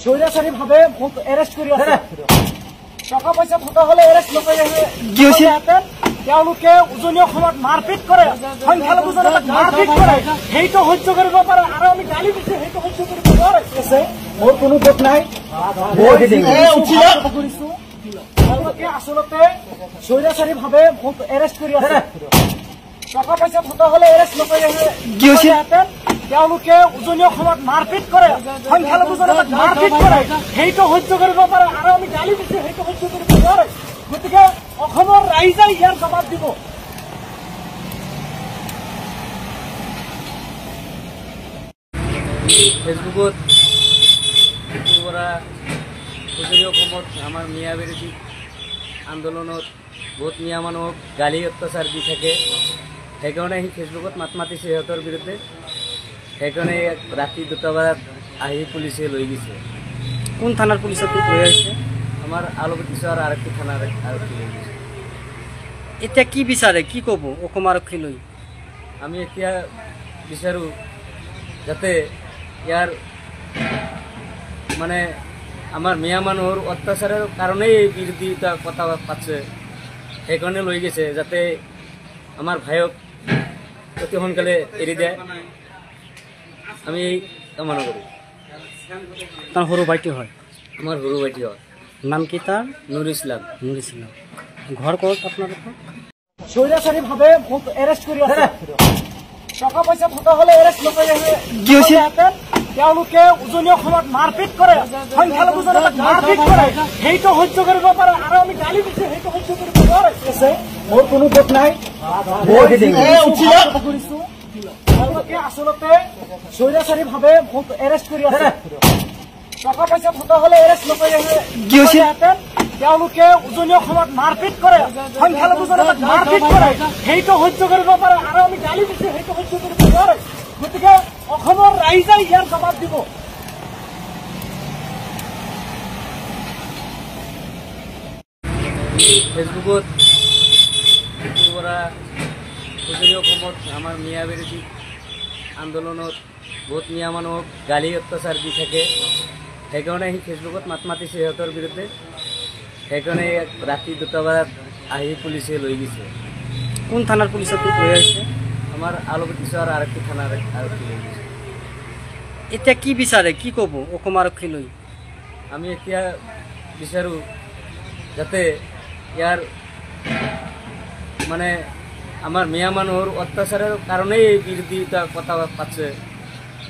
স্বৈৰাচাৰী ভাবে এৰেস্ট কৰি আছে। টকা পইচা থকা হলে এৰেস্ট নকৰে। কি হৈছে? তেওঁলোকে উজনি অসমত মাৰপিট কৰে, সংখ্যালঘু জনতাক মাৰপিট কৰে, সেইটো সহ্য কৰিব পাৰে আৰু আমি গালি দিছো সেইটো সহ্য কৰিব নোৱাৰে। মোৰ কোনো দুখ নাই, তেওঁলোকে আচলতে স্বৈৰাচাৰী ভাৱে এৰেষ্ট কৰি আছে। টকা পইচা থকা হলে এৰেষ্ট নকৰে। কি হৈছে? তেওঁলোকে উজনি অসমত মাৰপিট কৰে, সংখ্যালঘু জনতাক মাৰপিট কৰে, সেইটো সহ্য কৰিব পাৰে আৰু আমি গালি দিছো সেইটো সহ্য কৰিব নোৱাৰে। গতিকে অসমৰ ৰাইজে ইয়াৰ জবাব দিব। ফেচবুকত উজনি অসমত আমাৰ মিয়া বিৰোধী আন্দোলনত বহুত মিয়া মানুহক গালি অত্যাচাৰ দি থাকে। সেইকাৰণে সি ফেচবুকত মাত মাতিছে সিহঁতৰ বিৰুদ্ধে। সেইকাৰণে ৰাতি 2টা বজাত আহি পুলিচে লৈ গৈছে। কোন থানাৰ পুলিচত লৈ আহিছে? আমাৰ আলুগুটিচৰ আৰক্ষী থানাৰ আৰক্ষী লৈ গৈছে। এতিয়া কি বিচাৰে, কি ক'ব অসম আৰক্ষী লৈ? আমি এতিয়া বিচাৰোঁ যাতে ইয়াৰ মানে আমাৰ মিয়া মানুহৰ অত্যাচাৰৰ কাৰণেই এই বিৰোধিতা কথা পাতিছে। সেইকাৰণে লৈ গৈছে যাতে আমাৰ ভাইক অতি সোনকালে এৰি দিয়ে। আমি কামনা কৰোঁ। তাৰ সৰু ভাইটি হয়? আমাৰ সৰু ভাইটি হয়। নাম কি তাৰ? নুৰ ইছলাম। নুৰ ইছলাম। ঘৰ ক'ত আপোনালোকৰ? স্বৈৰাচাৰী ভাৱে এৰেষ্ট কৰি আছে। টকা পইচা থকা হলে এৰেষ্ট নকৰে। কি হৈছে? তেওঁলোকে উজনি অসমত মাৰপিট কৰে, সংখ্যালঘু জনতাক মাৰপিট কৰে, সেইটো সহ্য কৰিব পাৰে আৰু আমি গালি দিছো সেইটো সহ্য কৰিব নোৱাৰে। মোৰ কোনো দুখ নাই, তেওঁলোকে আচলতে স্বৈৰাচাৰী ভাৱে এৰেষ্ট কৰি আছে। টকা পইচা থকা হলে এৰেষ্ট নকৰে। কি হৈছে? তেওঁলোকে উজনি অসমত মাৰপিট কৰে, সংখ্যালঘু জনতাক মাৰপিট কৰে, সেইটো সহ্য কৰিব পাৰে আৰু আমি গালি দিছো সেইটো সহ্য কৰিব নোৱাৰে। গতিকে অসমৰ ৰাইজে ইয়াৰ জবাব দিব। ফেচবুকত উজনি অসমত আমাৰ মিয়া বিৰোধী আন্দোলনত বহুত মিয়া মানুহক গালি অত্যাচাৰ দি থাকে। সেইকাৰণে সি ফেচবুকত মাত মাতিছে সিহঁতৰ বিৰুদ্ধে। সেইকাৰণে ৰাতি 2টা বজাত আহি পুলিচে লৈ গৈছে। কোন থানাৰ পুলিচত লৈ আহিছে? আমাৰ আলুগুটিচৰ আৰক্ষী থানাৰ আৰক্ষী লৈ গৈছে। এতিয়া কি বিচাৰে, কি ক'ব অসম আৰক্ষী লৈ? আমি এতিয়া বিচাৰোঁ যাতে ইয়াৰ মানে আমাৰ মিয়া মানুহৰ অত্যাচাৰৰ কাৰণেই এই বিৰোধিতা কথা পাতিছে।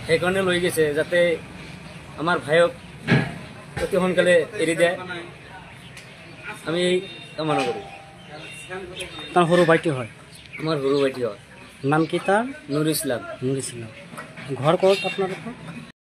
সেইকাৰণে লৈ গৈছে যাতে আমাৰ ভাইক অতি সোনকালে এৰি দিয়ে। আমি কামনা কৰোঁ। তাৰ সৰু ভাইটি হয়? আমাৰ সৰু ভাইটি হয়। নাম কি তাৰ? নুৰ ইছলাম। নুৰ ইছলাম। ঘৰ ক'ত আপোনালোকৰ?